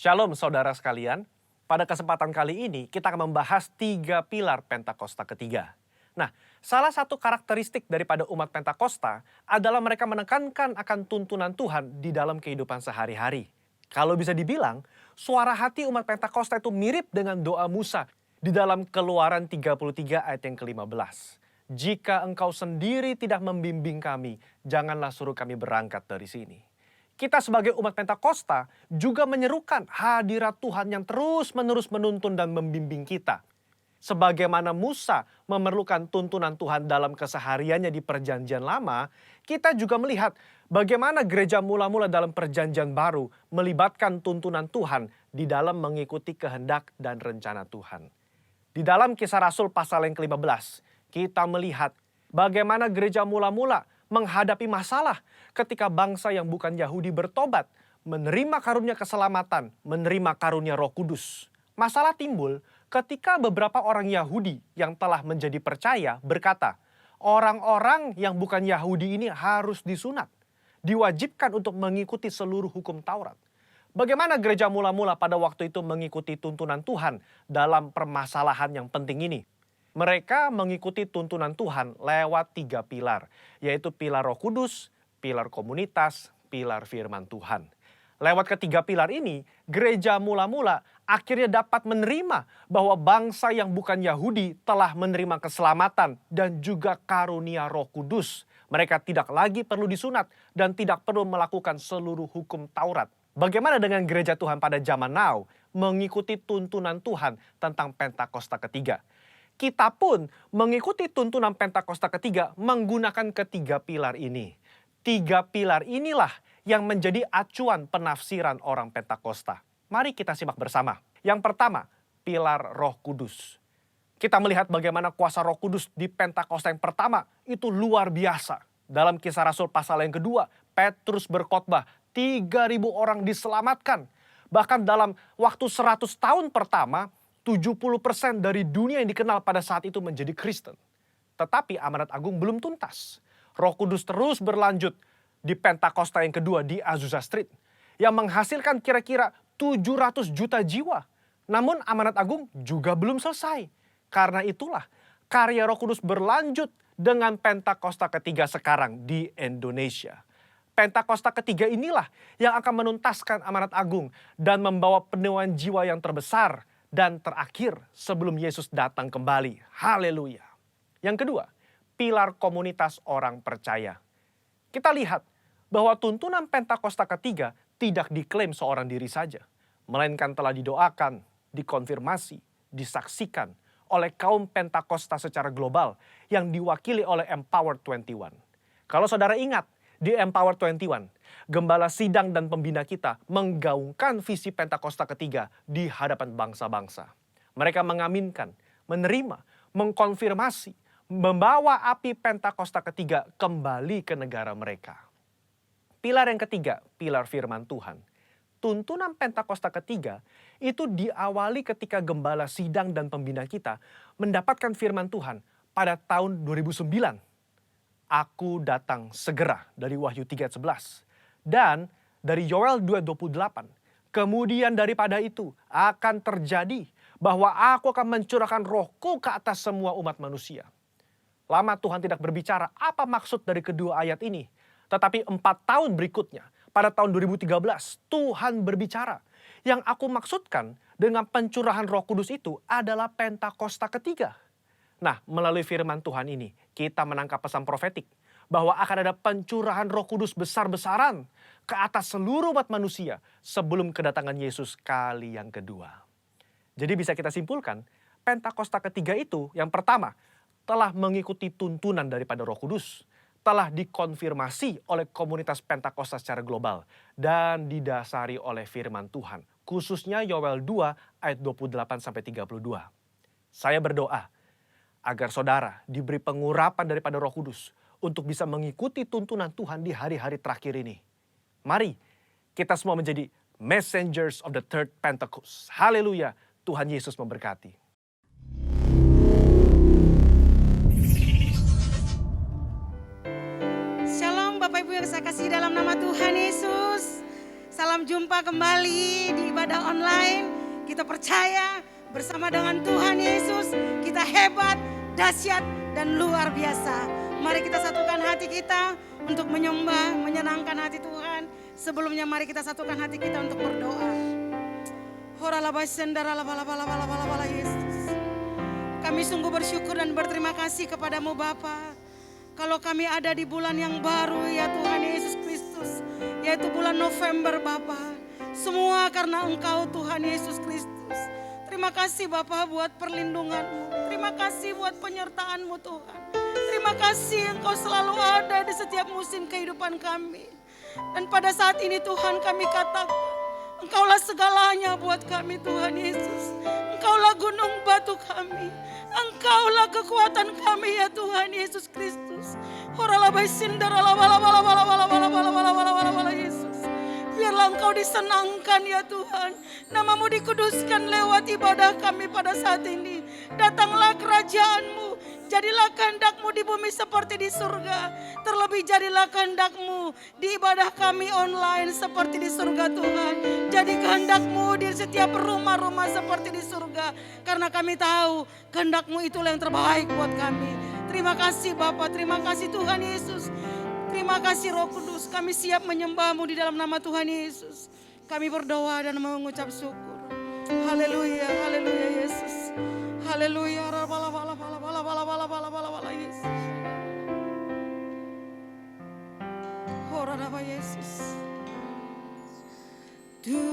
Shalom saudara sekalian, pada kesempatan kali ini kita akan membahas 3 pilar Pentakosta ketiga. Nah, salah satu karakteristik daripada umat Pentakosta adalah mereka menekankan akan tuntunan Tuhan di dalam kehidupan sehari-hari. Kalau bisa dibilang, suara hati umat Pentakosta itu mirip dengan doa Musa di dalam Keluaran 33 ayat yang ke-15. Jika engkau sendiri tidak membimbing kami, janganlah suruh kami berangkat dari sini. Kita sebagai umat Pentakosta juga menyerukan hadirat Tuhan yang terus-menerus menuntun dan membimbing kita. Sebagaimana Musa memerlukan tuntunan Tuhan dalam kesehariannya di Perjanjian Lama, kita juga melihat bagaimana gereja mula-mula dalam Perjanjian Baru melibatkan tuntunan Tuhan di dalam mengikuti kehendak dan rencana Tuhan. Di dalam Kisah Rasul pasal yang ke-15, kita melihat bagaimana gereja mula-mula menghadapi masalah ketika bangsa yang bukan Yahudi bertobat, menerima karunia keselamatan, menerima karunia Roh Kudus. Masalah timbul ketika beberapa orang Yahudi yang telah menjadi percaya berkata, orang-orang yang bukan Yahudi ini harus disunat, diwajibkan untuk mengikuti seluruh hukum Taurat. Bagaimana gereja mula-mula pada waktu itu mengikuti tuntunan Tuhan dalam permasalahan yang penting ini? Mereka mengikuti tuntunan Tuhan lewat 3 pilar, yaitu pilar Roh Kudus, pilar komunitas, pilar firman Tuhan. Lewat ketiga pilar ini, gereja mula-mula akhirnya dapat menerima bahwa bangsa yang bukan Yahudi telah menerima keselamatan dan juga karunia Roh Kudus. Mereka tidak lagi perlu disunat dan tidak perlu melakukan seluruh hukum Taurat. Bagaimana dengan gereja Tuhan pada zaman now mengikuti tuntunan Tuhan tentang Pentakosta ketiga? Kita pun mengikuti tuntunan Pentakosta ketiga menggunakan ketiga pilar ini. 3 pilar inilah yang menjadi acuan penafsiran orang Pentakosta. Mari kita simak bersama. Yang pertama, pilar Roh Kudus. Kita melihat bagaimana kuasa Roh Kudus di Pentakosta yang pertama itu luar biasa. Dalam Kisah Rasul pasal yang kedua, Petrus berkhotbah, 3.000 orang diselamatkan. Bahkan dalam waktu 100 tahun pertama, 70% dari dunia yang dikenal pada saat itu menjadi Kristen. Tetapi amanat agung belum tuntas. Roh Kudus terus berlanjut di Pentakosta yang kedua di Azusa Street, yang menghasilkan kira-kira 700 juta jiwa. Namun amanat agung juga belum selesai. Karena itulah karya Roh Kudus berlanjut dengan Pentakosta ketiga sekarang di Indonesia. Pentakosta ketiga inilah yang akan menuntaskan amanat agung dan membawa penuaian jiwa yang terbesar dan terakhir sebelum Yesus datang kembali. Haleluya. Yang kedua, pilar komunitas orang percaya. Kita lihat bahwa tuntunan Pentakosta ketiga tidak diklaim seorang diri saja, melainkan telah didoakan, dikonfirmasi, disaksikan oleh kaum Pentakosta secara global yang diwakili oleh Empower 21. Kalau saudara ingat, di Empower 21, gembala sidang dan pembina kita menggaungkan visi Pentakosta ketiga di hadapan bangsa-bangsa. Mereka mengaminkan, menerima, mengkonfirmasi, membawa api Pentakosta ketiga kembali ke negara mereka. Pilar yang ketiga, pilar firman Tuhan. Tuntunan Pentakosta ketiga itu diawali ketika gembala sidang dan pembina kita mendapatkan firman Tuhan pada tahun 2009. Aku datang segera dari Wahyu 3:11 dan dari Yoel 2:28. Kemudian daripada itu akan terjadi bahwa aku akan mencurahkan rohku ke atas semua umat manusia. Lama Tuhan tidak berbicara apa maksud dari kedua ayat ini. Tetapi 4 tahun berikutnya, pada tahun 2013, Tuhan berbicara. Yang aku maksudkan dengan pencurahan Roh Kudus itu adalah Pentakosta ketiga. Nah, melalui firman Tuhan ini, kita menangkap pesan profetik bahwa akan ada pencurahan Roh Kudus besar-besaran ke atas seluruh umat manusia sebelum kedatangan Yesus kali yang kedua. Jadi bisa kita simpulkan, Pentakosta ketiga itu yang pertama telah mengikuti tuntunan daripada Roh Kudus, telah dikonfirmasi oleh komunitas Pentakosta secara global, dan didasari oleh firman Tuhan, khususnya Yoel 2 ayat 28-32. Saya berdoa agar saudara diberi pengurapan daripada Roh Kudus untuk bisa mengikuti tuntunan Tuhan di hari-hari terakhir ini. Mari kita semua menjadi messengers of the third Pentecost. Haleluya, Tuhan Yesus memberkati. Shalom Bapak Ibu yang saya kasih dalam nama Tuhan Yesus. Salam jumpa kembali di ibadah online. Kita percaya bersama dengan Tuhan Yesus kita hebat, dahsyat, dan luar biasa. Mari kita satukan hati kita untuk menyembah, menyenangkan hati Tuhan. Sebelumnya mari kita satukan hati kita untuk berdoa. Yesus. Kami sungguh bersyukur dan berterima kasih kepadamu Bapa. Kalau kami ada di bulan yang baru ya Tuhan Yesus Kristus, yaitu bulan November Bapa. Semua karena Engkau Tuhan Yesus Kristus. Terima kasih Bapa buat perlindungan-Mu. Terima kasih buat penyertaan-Mu Tuhan. Terima kasih Engkau selalu ada di setiap musim kehidupan kami. Dan pada saat ini Tuhan kami katakan, Engkaulah segalanya buat kami Tuhan Yesus. Engkaulah gunung batu kami. Engkaulah kekuatan kami ya Tuhan Yesus Kristus. Yesus. Biarlah Engkau disenangkan ya Tuhan. Nama-Mu dikuduskan lewat ibadah kami pada saat ini. Datanglah kerajaan-Mu. Jadilah kehendak-Mu di bumi seperti di surga. Terlebih jadilah kehendak-Mu di ibadah kami online seperti di surga Tuhan. Jadi kehendak-Mu di setiap rumah-rumah seperti di surga. Karena kami tahu kehendak-Mu itulah yang terbaik buat kami. Terima kasih Bapa, terima kasih Tuhan Yesus. Terima kasih Roh Kudus, kami siap menyembah-Mu di dalam nama Tuhan Yesus. Kami berdoa dan mengucap syukur. Haleluya, haleluya Yesus. Haleluya. Yesus. Horaba Yesus. Tuhan,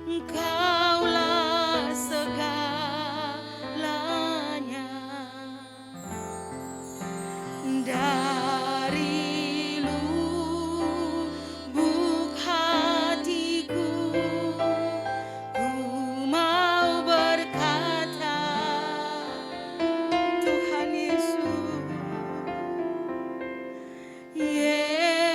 Engkaulah segalanya. Dari lubuk hatiku ku mau berkata, Tuhan Yesus, Yesus.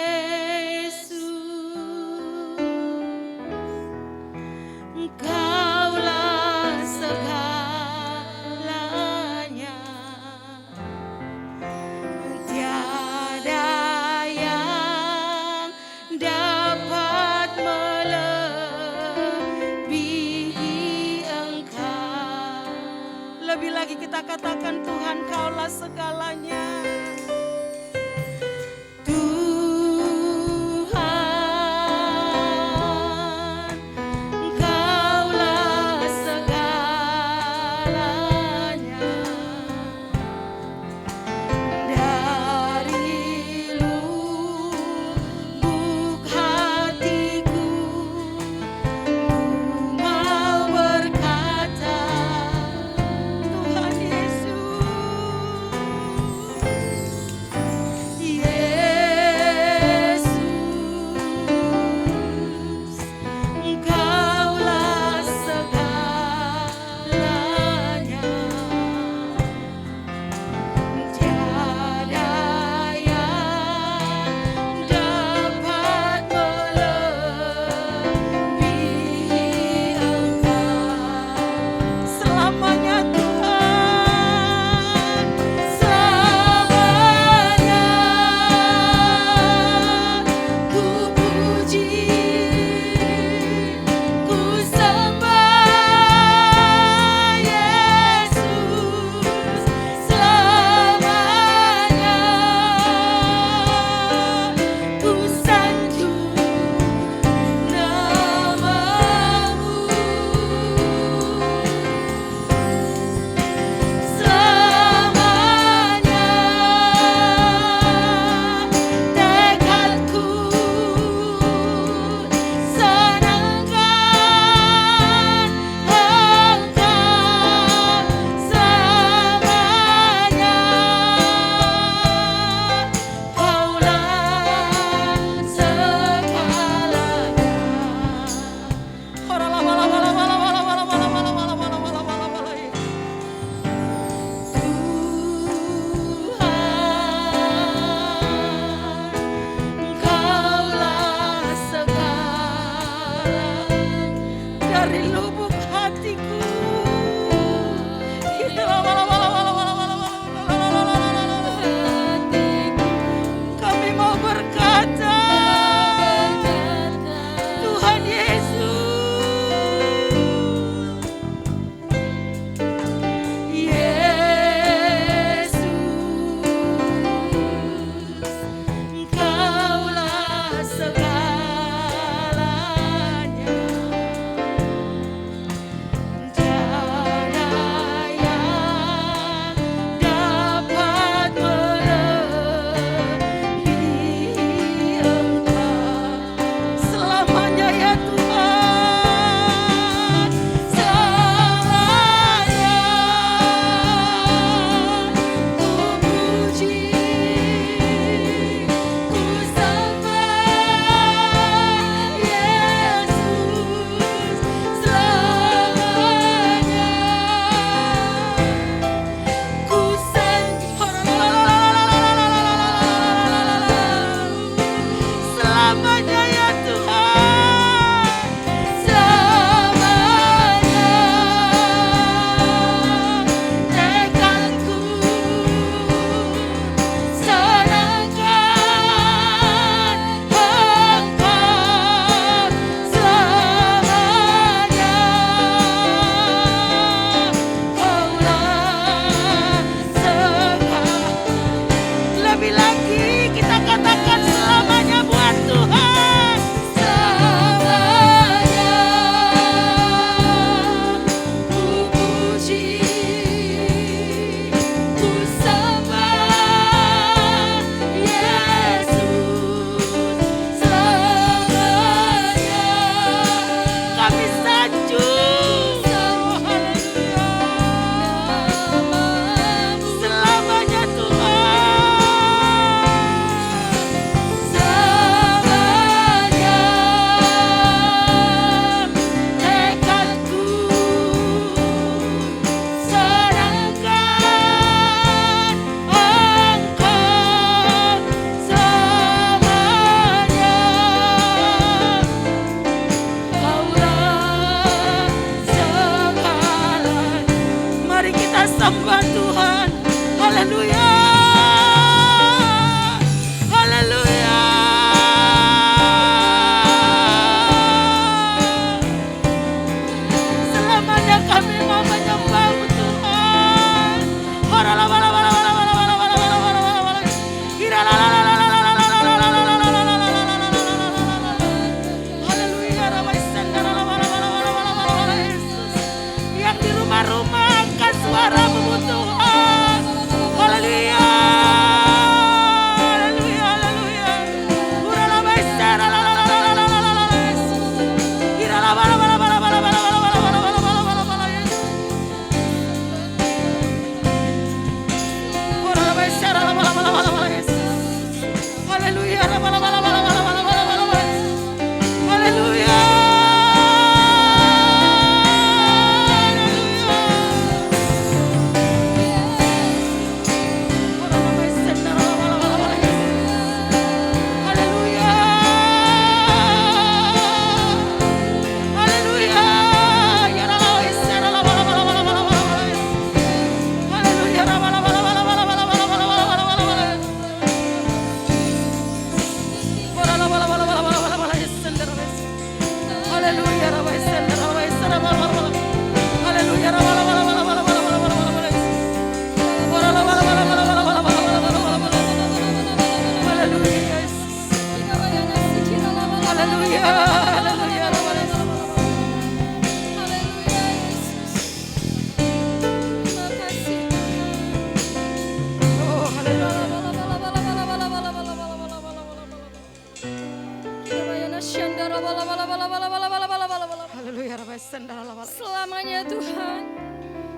Selamanya Tuhan,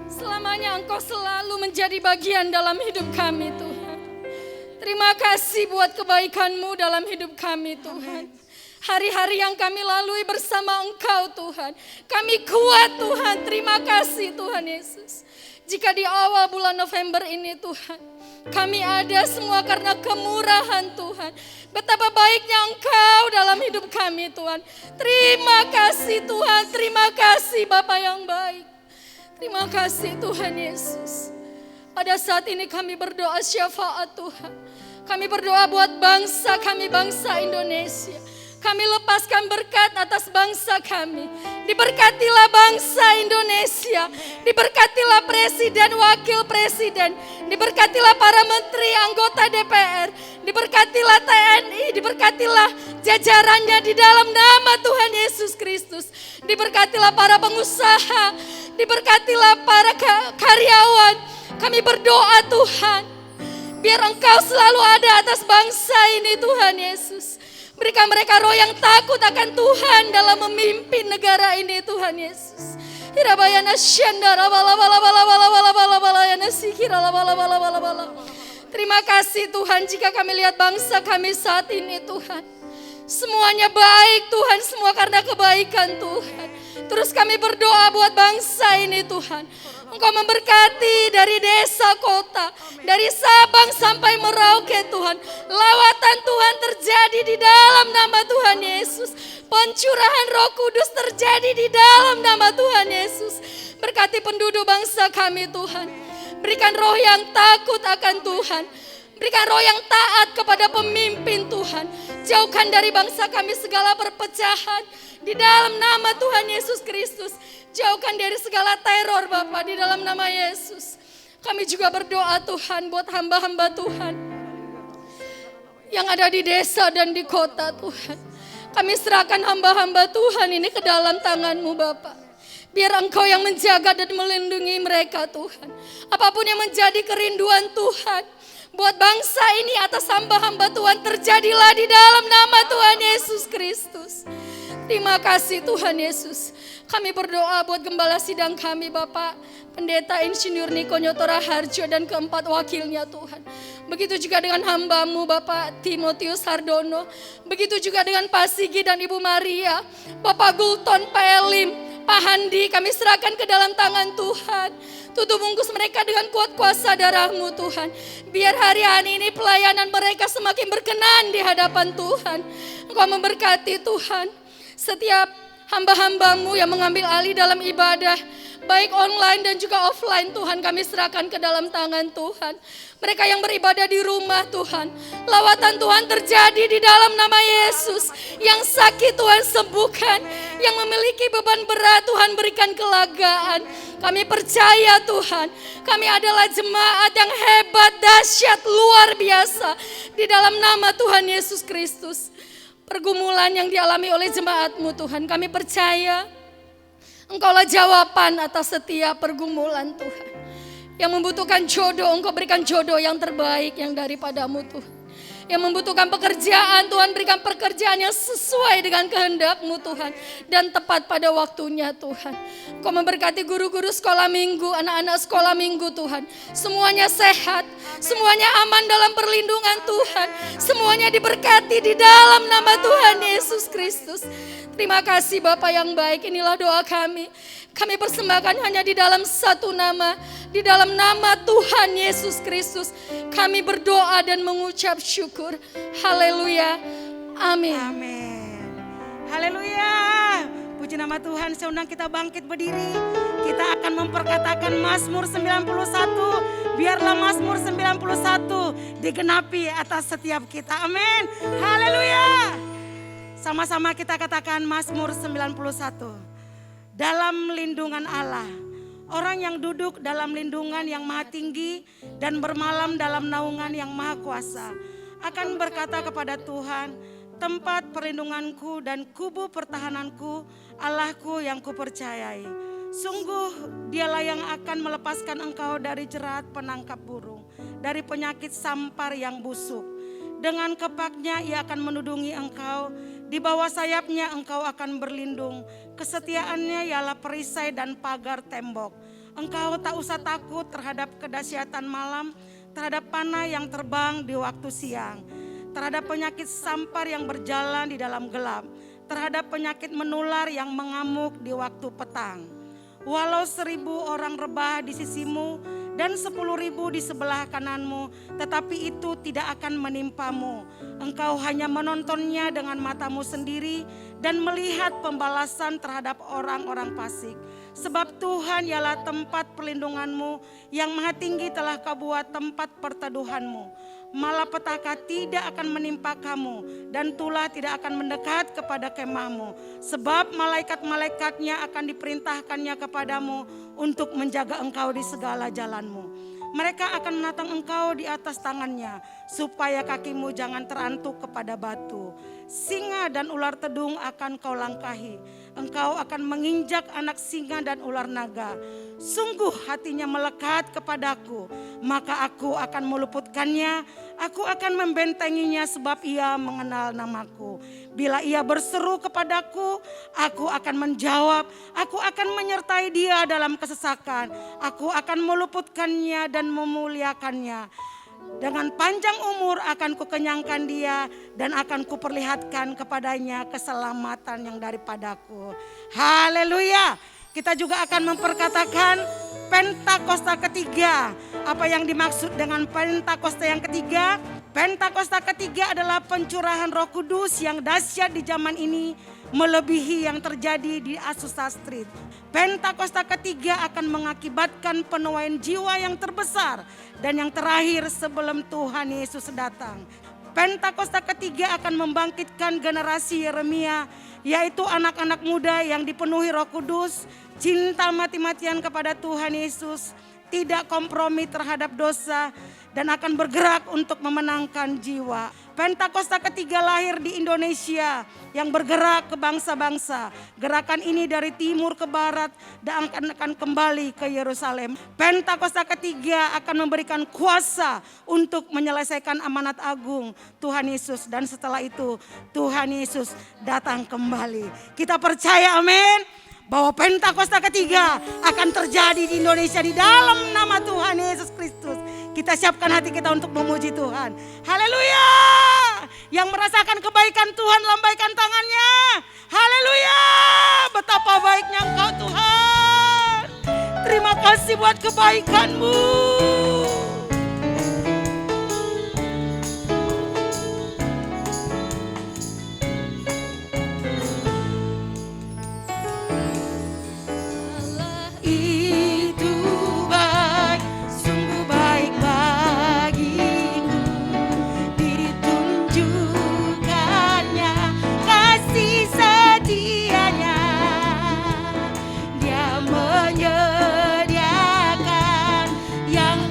selamanya Engkau selalu menjadi bagian dalam hidup kami Tuhan. Terima kasih buat kebaikan-Mu dalam hidup kami Tuhan. Hari-hari yang kami lalui bersama Engkau Tuhan, kami kuat Tuhan. Terima kasih Tuhan Yesus. Jika di awal bulan November ini Tuhan, kami ada semua karena kemurahan Tuhan. Betapa baiknya Engkau dalam hidup kami Tuhan. Terima kasih Tuhan, terima kasih Bapa yang baik. Terima kasih Tuhan Yesus. Pada saat ini kami berdoa syafaat Tuhan. Kami berdoa buat bangsa kami, bangsa Indonesia. Kami lepaskan berkat atas bangsa kami. Diberkatilah bangsa Indonesia. Diberkatilah presiden, wakil presiden. Diberkatilah para menteri, anggota DPR. Diberkatilah TNI, diberkatilah jajarannya di dalam nama Tuhan Yesus Kristus. Diberkatilah para pengusaha. Diberkatilah para karyawan. Kami berdoa Tuhan. Biar Engkau selalu ada atas bangsa ini Tuhan Yesus. Berikan mereka roh yang takut akan Tuhan dalam memimpin negara ini Tuhan Yesus. Terima kasih Tuhan jika kami lihat bangsa kami saat ini Tuhan. Semuanya baik Tuhan, semua karena kebaikan Tuhan. Terus kami berdoa buat bangsa ini Tuhan. Engkau memberkati dari desa kota, dari Sabang sampai Merauke Tuhan. Lawatan Tuhan terjadi di dalam nama Tuhan Yesus. Pencurahan Roh Kudus terjadi di dalam nama Tuhan Yesus. Berkati penduduk bangsa kami Tuhan. Berikan roh yang takut akan Tuhan. Berikan roh yang taat kepada pemimpin Tuhan. Jauhkan dari bangsa kami segala perpecahan. Di dalam nama Tuhan Yesus Kristus. Jauhkan dari segala teror Bapa di dalam nama Yesus. Kami juga berdoa Tuhan buat hamba-hamba Tuhan. Yang ada di desa dan di kota Tuhan. Kami serahkan hamba-hamba Tuhan ini ke dalam tangan-Mu Bapa. Biar Engkau yang menjaga dan melindungi mereka Tuhan. Apapun yang menjadi kerinduan Tuhan. Buat bangsa ini atas hamba-hamba Tuhan terjadilah di dalam nama Tuhan Yesus Kristus. Terima kasih Tuhan Yesus. Kami berdoa buat gembala sidang kami Bapak, Pendeta Insinyur Niko Nyotora Harjo dan keempat wakilnya Tuhan. Begitu juga dengan hamba-Mu Bapak Timotius Hardono. Begitu juga dengan Pak Sigi dan Ibu Maria, Bapak Gulton, Pak Elim, Pak Handi, kami serahkan ke dalam tangan Tuhan. Tutup bungkus mereka dengan kuat kuasa darah-Mu Tuhan. Biar hari-hari ini pelayanan mereka semakin berkenan di hadapan Tuhan. Engkau memberkati Tuhan. Setiap hamba-hamba-Mu yang mengambil alih dalam ibadah, baik online dan juga offline Tuhan, kami serahkan ke dalam tangan Tuhan. Mereka yang beribadah di rumah Tuhan, lawatan Tuhan terjadi di dalam nama Yesus. Yang sakit Tuhan sembuhkan, yang memiliki beban berat Tuhan berikan kelegaan. Kami percaya Tuhan, kami adalah jemaat yang hebat, dahsyat, luar biasa di dalam nama Tuhan Yesus Kristus. Pergumulan yang dialami oleh jemaat-Mu Tuhan, kami percaya Engkaulah jawaban atas setiap pergumulan Tuhan. Yang membutuhkan jodoh, Engkau berikan jodoh yang terbaik yang daripada-Mu Tuhan. Yang membutuhkan pekerjaan, Tuhan berikan pekerjaan yang sesuai dengan kehendak-Mu Tuhan. Dan tepat pada waktunya Tuhan. Kau memberkati guru-guru sekolah minggu, anak-anak sekolah minggu Tuhan. Semuanya sehat, semuanya aman dalam perlindungan Tuhan. Semuanya diberkati di dalam nama Tuhan Yesus Kristus. Terima kasih Bapa yang baik, inilah doa kami. Kami persembahkan hanya di dalam satu nama, di dalam nama Tuhan Yesus Kristus. Kami berdoa dan mengucap syukur. Haleluya. Amin. Amin. Haleluya. Puji nama Tuhan, saya undang kita bangkit berdiri. Kita akan memperkatakan Mazmur 91. Biarlah Mazmur 91 digenapi atas setiap kita. Amin. Haleluya. Sama-sama kita katakan Mazmur 91. Dalam lindungan Allah, orang yang duduk dalam lindungan yang maha tinggi dan bermalam dalam naungan yang maha kuasa akan berkata kepada Tuhan, tempat perlindunganku dan kubu pertahananku, Allahku yang kupercayai. Sungguh dialah yang akan melepaskan engkau dari jerat penangkap burung, dari penyakit sampar yang busuk. Dengan kepaknya ia akan menudungi engkau, di bawah sayapnya engkau akan berlindung. Kesetiaannya ialah perisai dan pagar tembok. Engkau tak usah takut terhadap kedahsyatan malam, terhadap panah yang terbang di waktu siang, terhadap penyakit sampar yang berjalan di dalam gelap, terhadap penyakit menular yang mengamuk di waktu petang. Walau 1.000 orang rebah di sisimu dan 10.000 di sebelah kananmu, tetapi itu tidak akan menimpamu. Engkau hanya menontonnya dengan matamu sendiri dan melihat pembalasan terhadap orang-orang fasik. Sebab Tuhan ialah tempat perlindunganmu, yang maha tinggi telah kau buat tempat perteduhanmu. Malapetaka tidak akan menimpa kamu dan tulah tidak akan mendekat kepada kemahmu. Sebab malaikat-malaikatnya akan diperintahkannya kepadamu untuk menjaga engkau di segala jalanmu. Mereka akan menatang engkau di atas tangannya, supaya kakimu jangan terantuk kepada batu. Singa dan ular tedung akan kau langkahi. Engkau akan menginjak anak singa dan ular naga. Sungguh hatinya melekat kepadaku, maka aku akan meluputkannya. Aku akan membentenginya sebab ia mengenal namaku. Bila ia berseru kepadaku, aku akan menjawab. Aku akan menyertai dia dalam kesesakan. Aku akan meluputkannya dan memuliakannya. Dengan panjang umur akan kukenyangkan dia dan akan kuperlihatkan kepadanya keselamatan yang daripadaku. Haleluya. Kita juga akan memperkatakan Pentakosta ketiga. Apa yang dimaksud dengan Pentakosta yang ketiga? Pentakosta ketiga adalah pencurahan Roh Kudus yang dahsyat di zaman ini, melebihi yang terjadi di Azusa Street. Pentakosta ketiga akan mengakibatkan penuaian jiwa yang terbesar dan yang terakhir sebelum Tuhan Yesus datang. Pentakosta ketiga akan membangkitkan generasi Yeremia, yaitu anak-anak muda yang dipenuhi Roh Kudus, cinta mati-matian kepada Tuhan Yesus, tidak kompromi terhadap dosa, dan akan bergerak untuk memenangkan jiwa. Pentakosta ketiga lahir di Indonesia yang bergerak ke bangsa-bangsa. Gerakan ini dari timur ke barat dan akan kembali ke Yerusalem. Pentakosta ketiga akan memberikan kuasa untuk menyelesaikan amanat agung Tuhan Yesus. Dan setelah itu Tuhan Yesus datang kembali. Kita percaya, amin, bahwa Pentakosta ketiga akan terjadi di Indonesia di dalam nama Tuhan Yesus Kristus. Kita siapkan hati kita untuk memuji Tuhan. Haleluya. Yang merasakan kebaikan Tuhan, lambaikan tangannya. Haleluya. Betapa baiknya Engkau Tuhan. Terima kasih buat kebaikan-Mu. Yang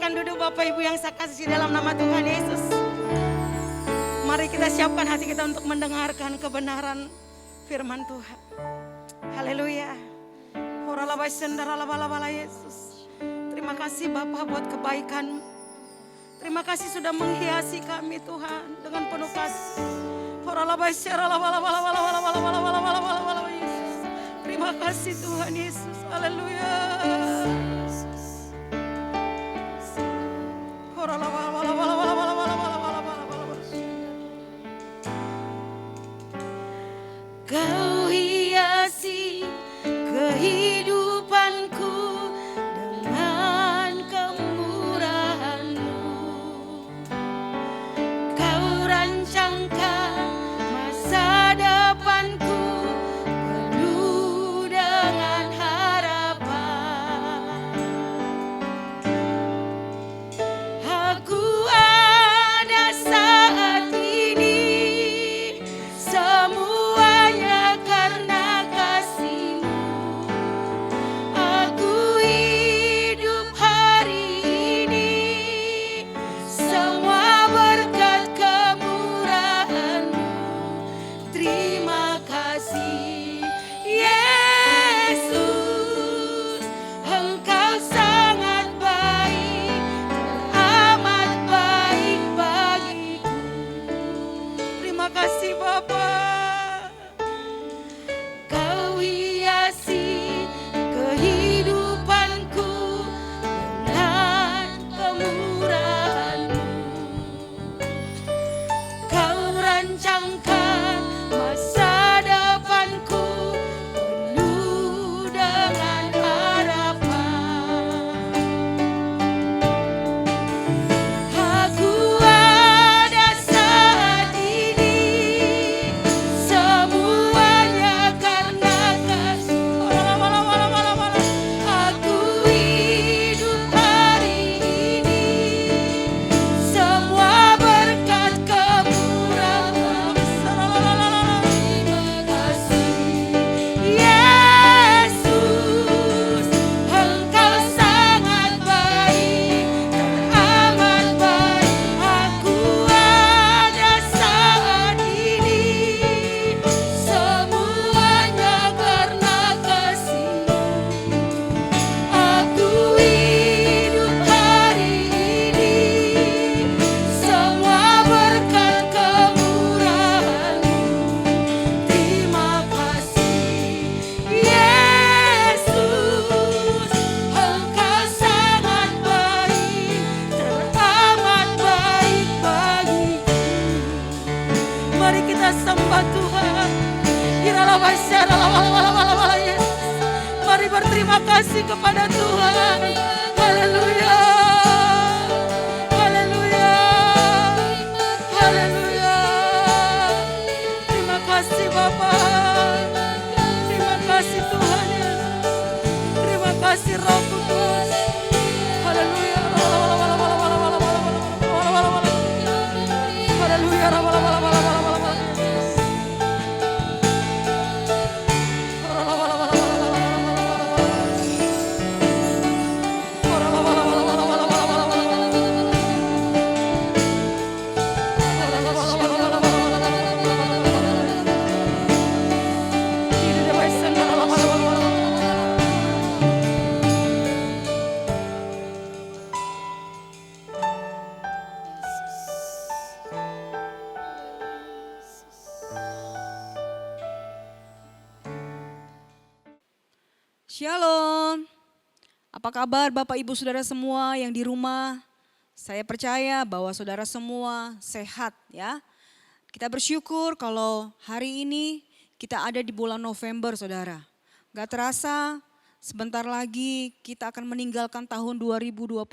Silakan duduk Bapak Ibu yang saya kasih dalam nama Tuhan Yesus. Mari kita siapkan hati kita untuk mendengarkan kebenaran firman Tuhan. Haleluya. Yesus. Terima kasih Bapak buat kebaikan. Terima kasih sudah menghiasi kami Tuhan dengan penuh kasih. Yesus. Terima kasih Tuhan Yesus. Haleluya. Kau hiasi kehidupanku dengan kemurahan-Mu. Kau rancangkan masa depanku penuh dengan harapan. Aku ada saat ini semuanya karena kasih-Mu. Aku hidup hari ini semua berkat kemurahan-Mu. Terima kasih Yesus, Engkau sangat baik, teramat baik bagiku. Terima kasih Bapa. Kau hiasi kehidupanku dengan kemurahan-Mu. Kau rancangkan masa depanku penuh dengan harapan. Aku ada saat ini semuanya karena kasih. Aku hidup hari ini semua berkat kemurahan. Terima kasih Yesus, Engkau sangat baik, teramat baik. Aku ada saat ini semuanya karena kasih-Mu. Aku hidup hari ini semua berkat kemurahan-Mu. Terima kasih Yesus, Engkau sangat baik, teramat baik bagiku. Mari kita sembah Tuhan. Yesus. Mari berterima kasih kepada Tuhan. Haleluya. Haleluya. Haleluya. Terima kasih Bapa. Terima kasih Tuhan Yesus. Terima kasih Roh Kudus. Haleluya. Haleluya. Shalom. Apa kabar Bapak Ibu Saudara semua yang di rumah? Saya percaya bahwa saudara semua sehat ya. Kita bersyukur kalau hari ini kita ada di bulan November Saudara. Gak terasa sebentar lagi kita akan meninggalkan tahun 2021.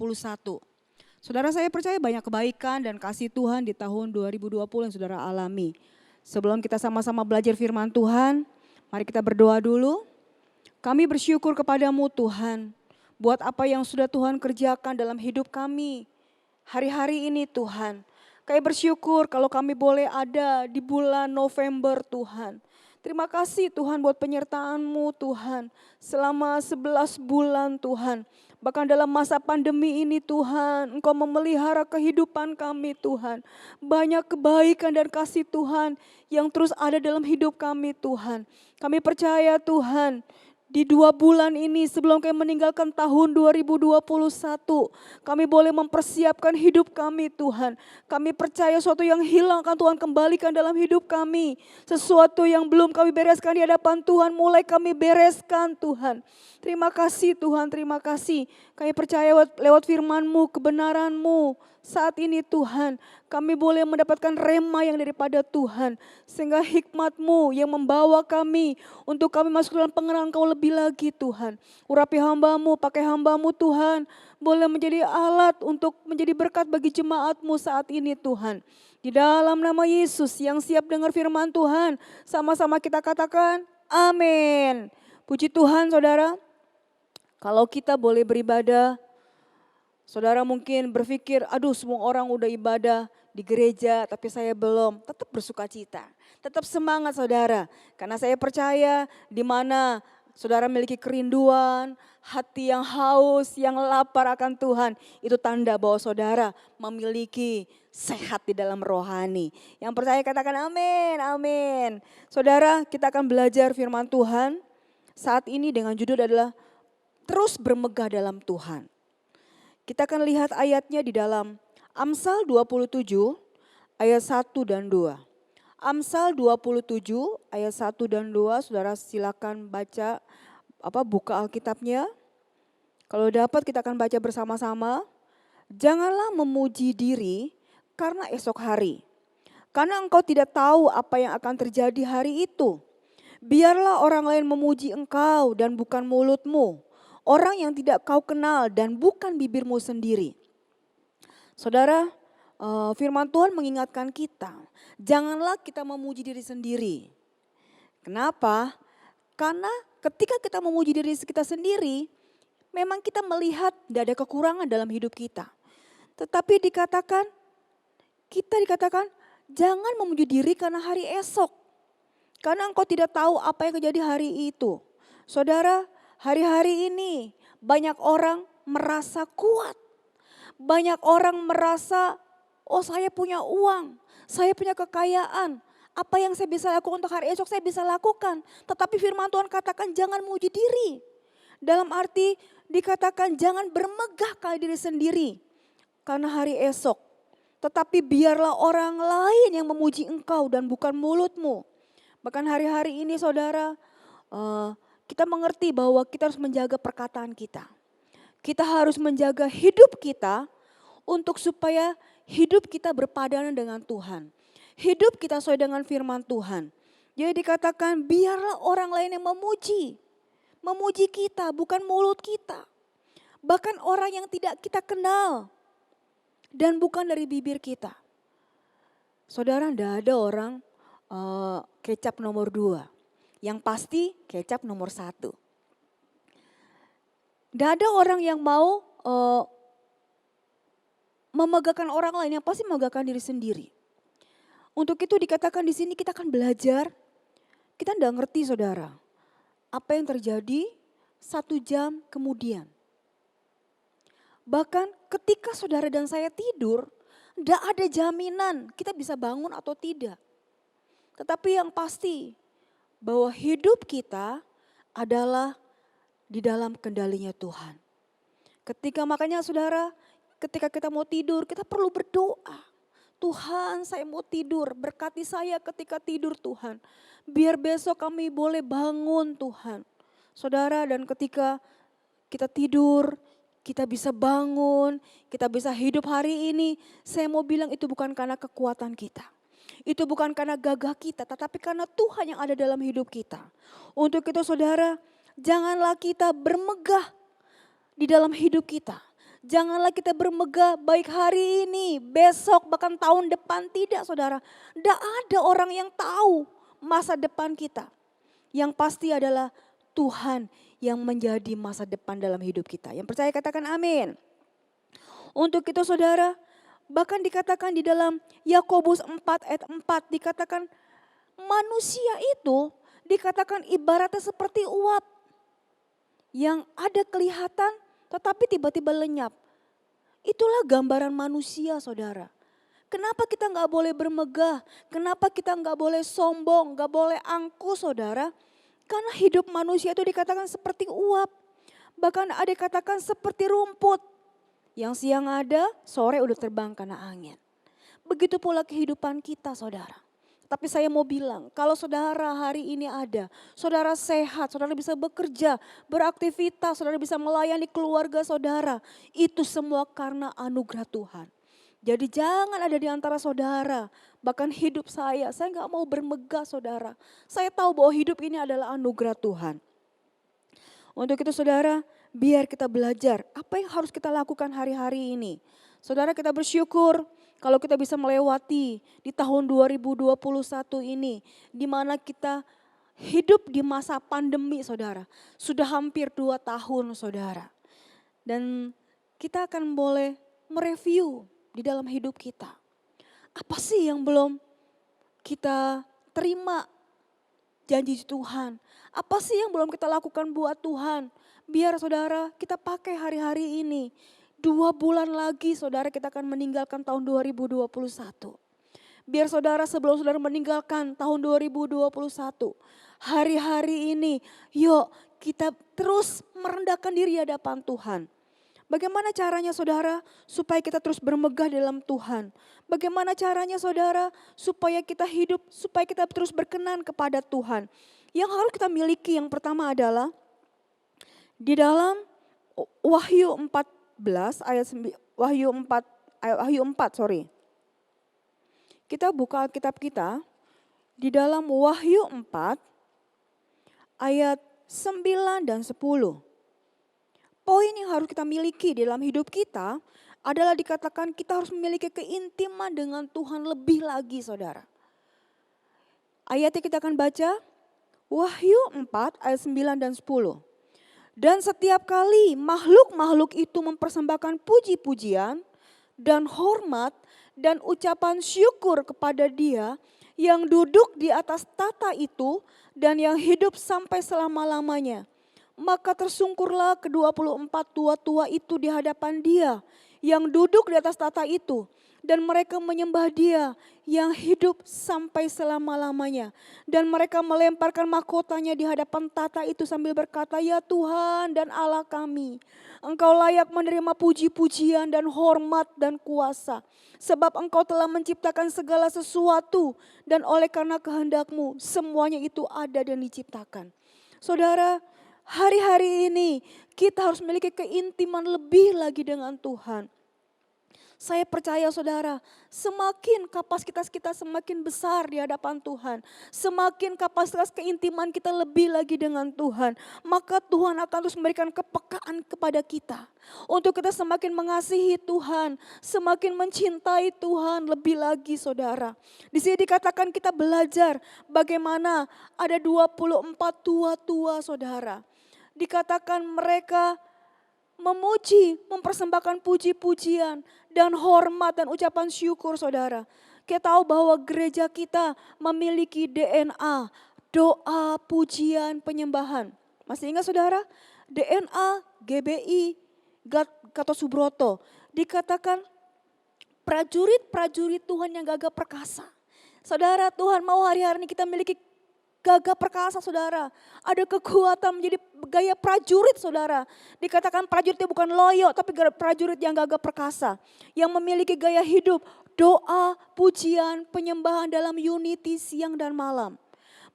Saudara saya percaya banyak kebaikan dan kasih Tuhan di tahun 2020 yang saudara alami. Sebelum kita sama-sama belajar firman Tuhan, mari kita berdoa dulu. Kami bersyukur kepadamu Tuhan, buat apa yang sudah Tuhan kerjakan dalam hidup kami. Hari-hari ini Tuhan, kami bersyukur kalau kami boleh ada di bulan November Tuhan. Terima kasih Tuhan buat penyertaan-Mu Tuhan, selama 11 bulan Tuhan. Bahkan dalam masa pandemi ini Tuhan, Engkau memelihara kehidupan kami Tuhan. Banyak kebaikan dan kasih Tuhan yang terus ada dalam hidup kami Tuhan. Kami percaya Tuhan, di 2 bulan ini sebelum kami meninggalkan tahun 2021, kami boleh mempersiapkan hidup kami Tuhan. Kami percaya sesuatu yang hilang akan Tuhan kembalikan dalam hidup kami. Sesuatu yang belum kami bereskan di hadapan Tuhan, mulai kami bereskan Tuhan. Terima kasih Tuhan, terima kasih. Kami percaya lewat firman-Mu, kebenaran-Mu. Saat ini Tuhan, kami boleh mendapatkan rema yang daripada Tuhan. Sehingga hikmat-Mu yang membawa kami untuk kami masuk dalam pengenalan Kau lebih lagi Tuhan. Urapi hamba-Mu, pakai hamba-Mu Tuhan. Boleh menjadi alat untuk menjadi berkat bagi jemaat-Mu saat ini Tuhan. Di dalam nama Yesus yang siap dengar firman Tuhan, sama-sama kita katakan amin. Puji Tuhan saudara, kalau kita boleh beribadah, saudara mungkin berpikir, aduh semua orang udah ibadah di gereja tapi saya belum. Tetap bersuka cita, tetap semangat saudara. Karena saya percaya di mana saudara memiliki kerinduan, hati yang haus, yang lapar akan Tuhan. Itu tanda bahwa saudara memiliki sehat di dalam rohani. Yang percaya katakan amin, amin. Saudara, kita akan belajar firman Tuhan saat ini dengan judul adalah terus bermegah dalam Tuhan. Kita akan lihat ayatnya di dalam Amsal 27 ayat 1 dan 2. Amsal 27 ayat 1 dan 2, saudara silakan baca, buka Alkitabnya. Kalau dapat kita akan baca bersama-sama. Janganlah memuji diri karena esok hari. Karena engkau tidak tahu apa yang akan terjadi hari itu. Biarlah orang lain memuji engkau dan bukan mulutmu. Orang yang tidak kau kenal dan bukan bibirmu sendiri. Saudara, firman Tuhan mengingatkan kita, janganlah kita memuji diri sendiri. Kenapa? Karena ketika kita memuji diri kita sendiri, memang kita melihat tidak ada kekurangan dalam hidup kita. Tetapi kita dikatakan, jangan memuji diri karena hari esok. Karena engkau tidak tahu apa yang terjadi hari itu. Saudara, hari-hari ini banyak orang merasa kuat. Banyak orang merasa, oh saya punya uang, saya punya kekayaan. Apa yang saya bisa lakukan untuk hari esok saya bisa lakukan. Tetapi firman Tuhan katakan jangan memuji diri. Dalam arti dikatakan jangan bermegah kali diri sendiri karena hari esok. Tetapi biarlah orang lain yang memuji engkau dan bukan mulutmu. Bahkan hari-hari ini saudara, kita mengerti bahwa kita harus menjaga perkataan kita. Kita harus menjaga hidup kita untuk supaya hidup kita berpadanan dengan Tuhan. Hidup kita sesuai dengan firman Tuhan. Jadi dikatakan biarlah orang lain yang memuji. Memuji kita bukan mulut kita. Bahkan orang yang tidak kita kenal. Dan bukan dari bibir kita. Saudara, tidak ada orang kecap nomor 2. Yang pasti kecap nomor 1. Tidak ada orang yang mau memegahkan orang lain, yang pasti memegahkan diri sendiri. Untuk itu dikatakan di sini kita akan belajar, kita tidak ngerti saudara, apa yang terjadi 1 jam kemudian. Bahkan ketika saudara dan saya tidur, tidak ada jaminan kita bisa bangun atau tidak. Tetapi yang pasti, bahwa hidup kita adalah di dalam kendalinya Tuhan. Makanya saudara, ketika kita mau tidur kita perlu berdoa. Tuhan saya mau tidur, berkati saya ketika tidur Tuhan. Biar besok kami boleh bangun Tuhan. Saudara, dan ketika kita tidur, kita bisa bangun, kita bisa hidup hari ini. Saya mau bilang itu bukan karena kekuatan kita. Itu bukan karena gagah kita, tetapi karena Tuhan yang ada dalam hidup kita. Untuk itu saudara, janganlah kita bermegah di dalam hidup kita. Janganlah kita bermegah baik hari ini, besok, bahkan tahun depan. Tidak saudara, tidak ada orang yang tahu masa depan kita. Yang pasti adalah Tuhan yang menjadi masa depan dalam hidup kita. Yang percaya katakan amin. Untuk itu saudara, bahkan dikatakan di dalam Yakobus 4 ayat 4 dikatakan manusia itu dikatakan ibaratnya seperti uap yang ada kelihatan tetapi tiba-tiba lenyap. Itulah gambaran manusia, saudara. Kenapa kita nggak boleh bermegah? Kenapa kita nggak boleh sombong, nggak boleh angkuh, saudara? Karena hidup manusia itu dikatakan seperti uap. Bahkan ada dikatakan seperti rumput. Yang siang ada, sore udah terbang karena angin. Begitu pula kehidupan kita, saudara. Tapi saya mau bilang, kalau saudara hari ini ada, saudara sehat, saudara bisa bekerja, beraktivitas, saudara bisa melayani keluarga saudara. Itu semua karena anugerah Tuhan. Jadi jangan ada di antara saudara, bahkan hidup saya nggak mau bermegah saudara. Saya tahu bahwa hidup ini adalah anugerah Tuhan. Untuk itu saudara, biar kita belajar apa yang harus kita lakukan hari-hari ini. Saudara, kita bersyukur kalau kita bisa melewati di tahun 2021 ini, di mana kita hidup di masa pandemi saudara. Sudah hampir 2 tahun saudara. Dan kita akan boleh mereview di dalam hidup kita. Apa sih yang belum kita terima janji Tuhan? Apa sih yang belum kita lakukan buat Tuhan? Biar saudara kita pakai hari-hari ini. 2 bulan lagi saudara kita akan meninggalkan tahun 2021. Biar saudara sebelum saudara meninggalkan tahun 2021. Hari-hari ini yuk kita terus merendahkan diri di hadapan Tuhan. Bagaimana caranya saudara supaya kita terus bermegah dalam Tuhan? Bagaimana caranya saudara supaya kita hidup, supaya kita terus berkenan kepada Tuhan? Yang harus kita miliki yang pertama adalah di dalam Wahyu 14 ayat Wahyu 4 sorry. Kita buka Alkitab kita di dalam Wahyu 4 ayat 9 dan 10. Poin yang harus kita miliki dalam hidup kita adalah dikatakan kita harus memiliki keintiman dengan Tuhan lebih lagi saudara. Ayatnya kita akan baca Wahyu 4 ayat 9 dan 10. Dan setiap kali makhluk-makhluk itu mempersembahkan puji-pujian dan hormat dan ucapan syukur kepada Dia yang duduk di atas tata itu dan yang hidup sampai selama-lamanya. Maka tersungkurlah ke-24 tua-tua itu di hadapan Dia yang duduk di atas tata itu. Dan mereka menyembah Dia yang hidup sampai selama-lamanya. Dan mereka melemparkan mahkotanya di hadapan tata itu sambil berkata, ya Tuhan dan Allah kami, Engkau layak menerima puji-pujian dan hormat dan kuasa. Sebab Engkau telah menciptakan segala sesuatu dan oleh karena kehendak-Mu semuanya itu ada dan diciptakan. Saudara, hari-hari ini kita harus memiliki keintiman lebih lagi dengan Tuhan. Saya percaya saudara, semakin kapasitas kita semakin besar di hadapan Tuhan. Semakin kapasitas keintiman kita lebih lagi dengan Tuhan. Maka Tuhan akan terus memberikan kepekaan kepada kita. Untuk kita semakin mengasihi Tuhan, semakin mencintai Tuhan lebih lagi saudara. Di sini dikatakan kita belajar bagaimana ada 24 tua-tua saudara. Dikatakan mereka memuji, mempersembahkan puji-pujian dan hormat dan ucapan syukur saudara. Kita tahu bahwa gereja kita memiliki DNA, doa, pujian, penyembahan. Masih ingat saudara? DNA, GBI, Gatot Subroto. Dikatakan prajurit-prajurit Tuhan yang gagah perkasa. Saudara, Tuhan mau hari-hari ini kita memiliki gagah perkasa saudara. Ada kekuatan menjadi gaya prajurit saudara. Dikatakan prajurit itu bukan loyo tapi prajurit yang gagah perkasa. Yang memiliki gaya hidup, doa, pujian, penyembahan dalam unity siang dan malam.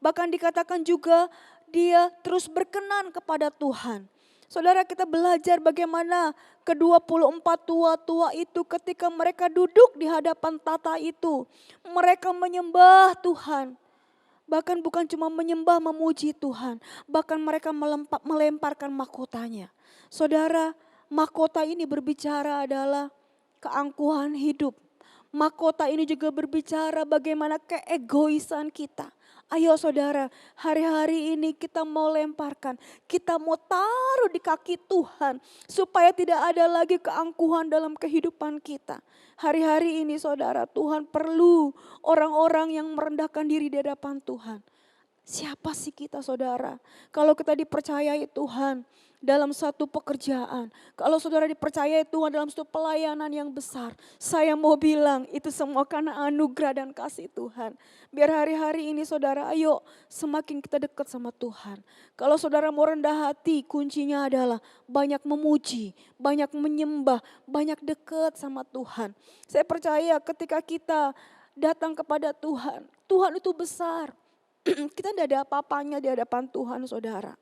Bahkan dikatakan juga dia terus berkenan kepada Tuhan. Saudara, kita belajar bagaimana ke-24 tua-tua itu ketika mereka duduk di hadapan tata itu. Mereka menyembah Tuhan. Bahkan bukan cuma menyembah, memuji Tuhan. Bahkan mereka melemparkan mahkotanya. Saudara, mahkota ini berbicara adalah keangkuhan hidup. Mahkota ini juga berbicara bagaimana keegoisan kita. Ayo saudara, hari-hari ini kita mau lemparkan. Kita mau taruh di kaki Tuhan. Supaya tidak ada lagi keangkuhan dalam kehidupan kita. Hari-hari ini saudara, Tuhan perlu orang-orang yang merendahkan diri di hadapan Tuhan. Siapa sih kita saudara? Kalau kita dipercayai Tuhan dalam satu pekerjaan. Kalau saudara dipercayai Tuhan dalam satu pelayanan yang besar. Saya mau bilang itu semua karena anugerah dan kasih Tuhan. Biar hari-hari ini saudara ayo semakin kita dekat sama Tuhan. Kalau saudara mau rendah hati kuncinya adalah banyak memuji, banyak menyembah, banyak dekat sama Tuhan. Saya percaya ketika kita datang kepada Tuhan, Tuhan itu besar. Kita tidak ada apa-apanya di hadapan Tuhan saudara.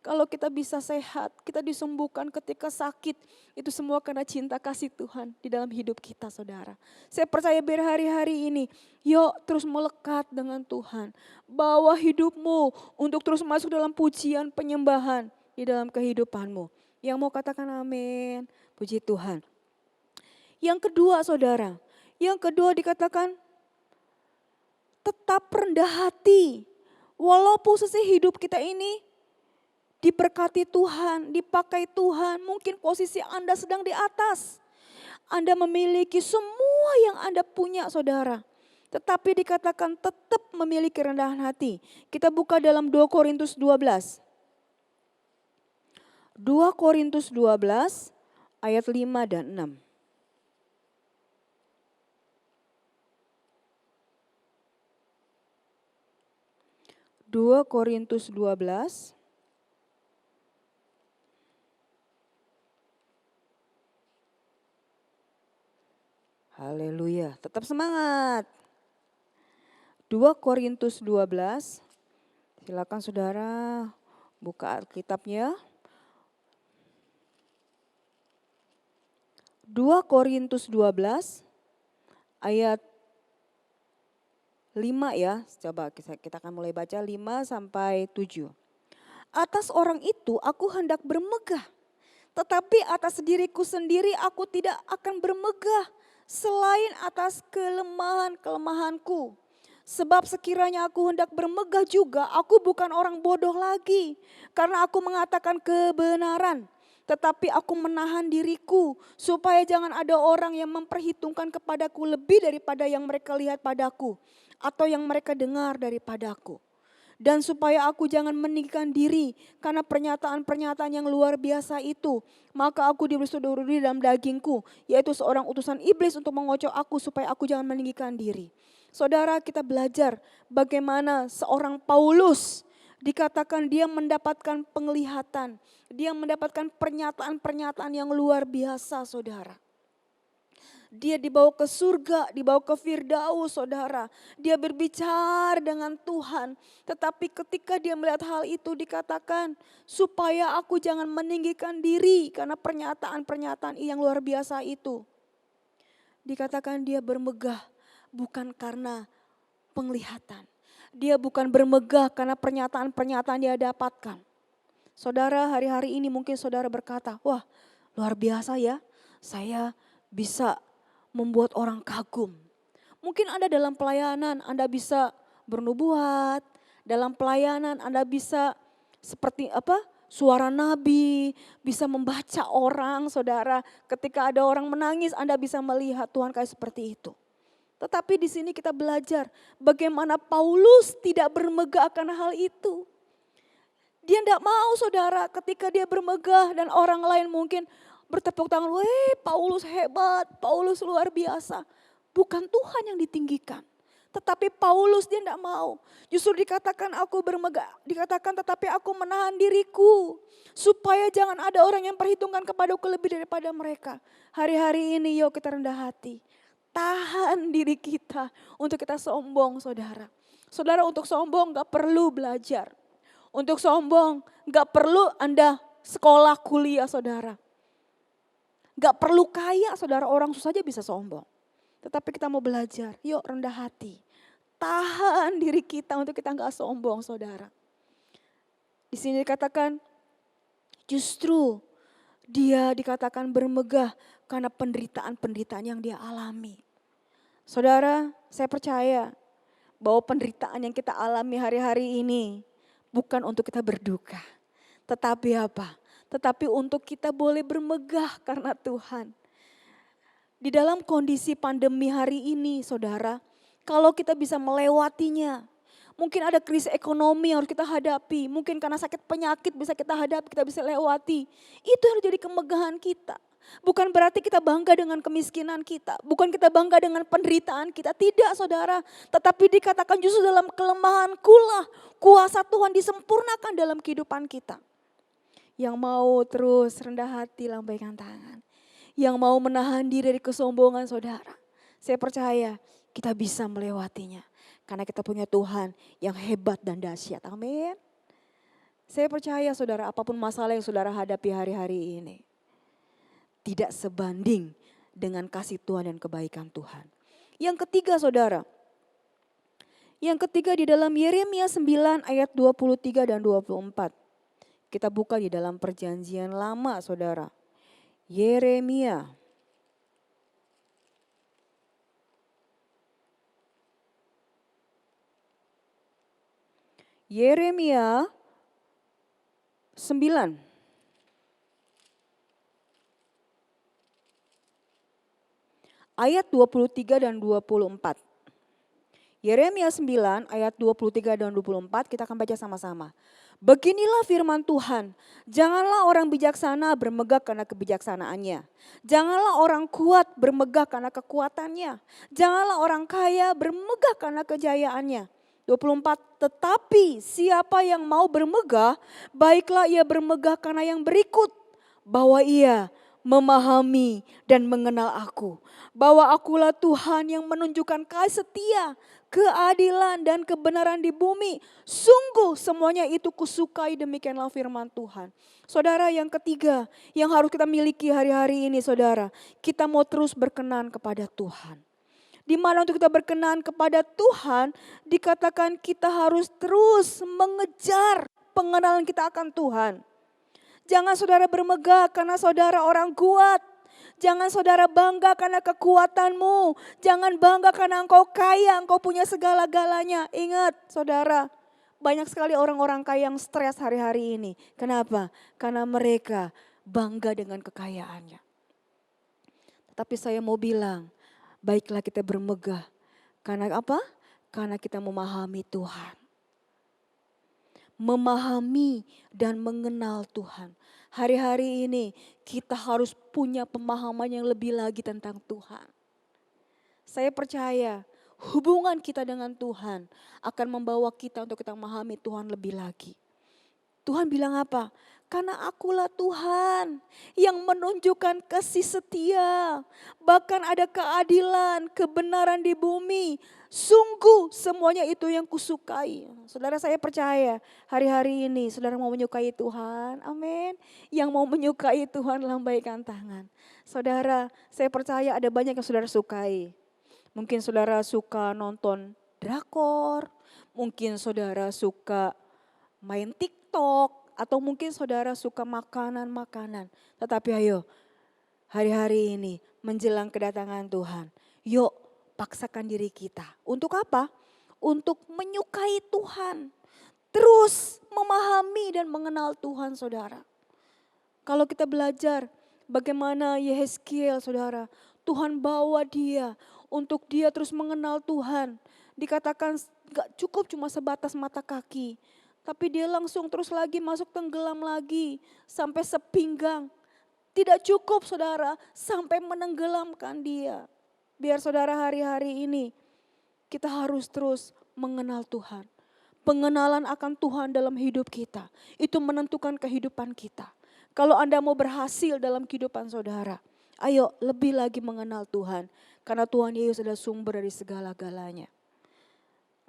Kalau kita bisa sehat, kita disembuhkan ketika sakit. Itu semua karena cinta kasih Tuhan di dalam hidup kita saudara. Saya percaya biar hari-hari ini, yuk terus melekat dengan Tuhan. Bawa hidupmu untuk terus masuk dalam pujian penyembahan di dalam kehidupanmu. Yang mau katakan amin, puji Tuhan. Yang kedua saudara, yang kedua dikatakan tetap rendah hati. Walaupun sisi hidup kita ini diberkati Tuhan, dipakai Tuhan. Mungkin posisi Anda sedang di atas. Anda memiliki semua yang Anda punya saudara. Tetapi dikatakan tetap memiliki rendahan hati. Kita buka dalam 2 Korintus 12. 2 Korintus 12 ayat 5 dan 6. 2 Korintus 12 Haleluya, tetap semangat. 2 Korintus 12, silakan saudara buka Alkitabnya. 2 Korintus 12 ayat 5 ya, coba kita akan mulai baca 5 sampai 7. Atas orang itu aku hendak bermegah, tetapi atas diriku sendiri aku tidak akan bermegah selain atas kelemahan-kelemahanku. Sebab sekiranya aku hendak bermegah juga, aku bukan orang bodoh lagi. Karena aku mengatakan kebenaran, tetapi aku menahan diriku supaya jangan ada orang yang memperhitungkan kepadaku lebih daripada yang mereka lihat padaku atau yang mereka dengar daripadaku. Dan supaya aku jangan meninggikan diri karena pernyataan-pernyataan yang luar biasa itu. Maka aku diberi dalam dagingku, yaitu seorang utusan iblis untuk mengocok aku supaya aku jangan meninggikan diri. Saudara, kita belajar bagaimana seorang Paulus dikatakan dia mendapatkan penglihatan. Dia mendapatkan pernyataan-pernyataan yang luar biasa saudara. Dia dibawa ke surga, dibawa ke Firdaus saudara. Dia berbicara dengan Tuhan. Tetapi ketika dia melihat hal itu dikatakan supaya aku jangan meninggikan diri karena pernyataan-pernyataan yang luar biasa itu. Dikatakan dia bermegah bukan karena penglihatan. Dia bukan bermegah karena pernyataan-pernyataan dia dapatkan. Saudara, hari-hari ini mungkin saudara berkata, wah luar biasa ya, saya bisa membuat orang kagum. Mungkin Anda dalam pelayanan, Anda bisa bernubuat, dalam pelayanan Anda bisa seperti suara nabi, bisa membaca orang saudara. Ketika ada orang menangis Anda bisa melihat Tuhan kayak seperti itu. Tetapi di sini kita belajar bagaimana Paulus tidak bermegah karena hal itu. Dia tidak mau saudara ketika dia bermegah dan orang lain mungkin bertepuk tangan, weh Paulus hebat, Paulus luar biasa. Bukan Tuhan yang ditinggikan. Tetapi Paulus dia tidak mau. Justru dikatakan aku bermegah, dikatakan tetapi aku menahan diriku. Supaya jangan ada orang yang perhitungkan kepadaku lebih daripada mereka. Hari-hari ini yuk kita rendah hati. Tahan diri kita untuk kita sombong saudara. Saudara untuk sombong gak perlu belajar. Untuk sombong gak perlu Anda sekolah kuliah saudara. Gak perlu kaya saudara, orang susah aja bisa sombong. Tetapi kita mau belajar, yuk rendah hati. Tahan diri kita untuk kita gak sombong saudara. Di sini dikatakan justru dia dikatakan bermegah karena penderitaan-penderitaan yang dia alami. Saudara, saya percaya bahwa penderitaan yang kita alami hari-hari ini bukan untuk kita berduka. Tetapi apa? Tetapi untuk kita boleh bermegah karena Tuhan. Di dalam kondisi pandemi hari ini saudara, kalau kita bisa melewatinya. Mungkin ada krisis ekonomi yang harus kita hadapi. Mungkin karena sakit penyakit bisa kita hadapi, kita bisa lewati. Itu harus jadi kemegahan kita. Bukan berarti kita bangga dengan kemiskinan kita. Bukan kita bangga dengan penderitaan kita. Tidak saudara. Tetapi dikatakan justru dalam kelemahan kulah kuasa Tuhan disempurnakan dalam kehidupan kita. Yang mau terus rendah hati lambaikan tangan. Yang mau menahan diri dari kesombongan saudara. Saya percaya kita bisa melewatinya. Karena kita punya Tuhan yang hebat dan dahsyat. Amin. Saya percaya saudara apapun masalah yang saudara hadapi hari-hari ini. Tidak sebanding dengan kasih Tuhan dan kebaikan Tuhan. Yang ketiga saudara. Yang ketiga di dalam Yeremia 9 ayat 23 dan 24. Kita buka di dalam perjanjian lama saudara. Yeremia. Yeremia 9. Ayat 23 dan 24. Yeremia 9 ayat 23 dan 24 kita akan baca sama-sama. Beginilah firman Tuhan, janganlah orang bijaksana bermegah karena kebijaksanaannya. Janganlah orang kuat bermegah karena kekuatannya. Janganlah orang kaya bermegah karena kejayaannya. 24, tetapi siapa yang mau bermegah, baiklah ia bermegah karena yang berikut. Bahwa ia memahami dan mengenal aku. Bahwa akulah Tuhan yang menunjukkan kasih setia, keadilan dan kebenaran di bumi. Sungguh semuanya itu kusukai, demikianlah firman Tuhan. Saudara, yang ketiga yang harus kita miliki hari-hari ini saudara. Kita mau terus berkenan kepada Tuhan. Di mana untuk kita berkenan kepada Tuhan, dikatakan kita harus terus mengejar pengenalan kita akan Tuhan. Jangan saudara bermegah karena saudara orang kuat. Jangan saudara bangga karena kekuatanmu. Jangan bangga karena engkau kaya, engkau punya segala-galanya. Ingat saudara, banyak sekali orang-orang kaya yang stres hari-hari ini. Kenapa? Karena mereka bangga dengan kekayaannya. Tetapi saya mau bilang, baiklah kita bermegah. Karena apa? Karena kita memahami Tuhan. Memahami dan mengenal Tuhan. Hari-hari ini kita harus punya pemahaman yang lebih lagi tentang Tuhan. Saya percaya hubungan kita dengan Tuhan akan membawa kita untuk kita memahami Tuhan lebih lagi. Tuhan bilang apa? Karena akulah Tuhan yang menunjukkan kasih setia. Bahkan ada keadilan, kebenaran di bumi. Sungguh semuanya itu yang kusukai. Saudara, saya percaya hari-hari ini saudara mau menyukai Tuhan. Amin. Yang mau menyukai Tuhan lambaikan tangan. Saudara, saya percaya ada banyak yang saudara sukai. Mungkin saudara suka nonton drakor. Mungkin saudara suka main TikTok. Atau mungkin saudara suka makanan-makanan. Tetapi ayo hari-hari ini menjelang kedatangan Tuhan. Yuk paksakan diri kita. Untuk apa? Untuk menyukai Tuhan. Terus memahami dan mengenal Tuhan saudara. Kalau kita belajar bagaimana Yehezkiel saudara. Tuhan bawa dia untuk dia terus mengenal Tuhan. Dikatakan gak cukup cuma sebatas mata kaki. Tapi dia langsung terus lagi masuk tenggelam lagi sampai sepinggang. Tidak cukup saudara sampai menenggelamkan dia. Biar saudara hari-hari ini kita harus terus mengenal Tuhan. Pengenalan akan Tuhan dalam hidup kita. Itu menentukan kehidupan kita. Kalau Anda mau berhasil dalam kehidupan saudara. Ayo lebih lagi mengenal Tuhan. Karena Tuhan Yesus adalah sumber dari segala-galanya.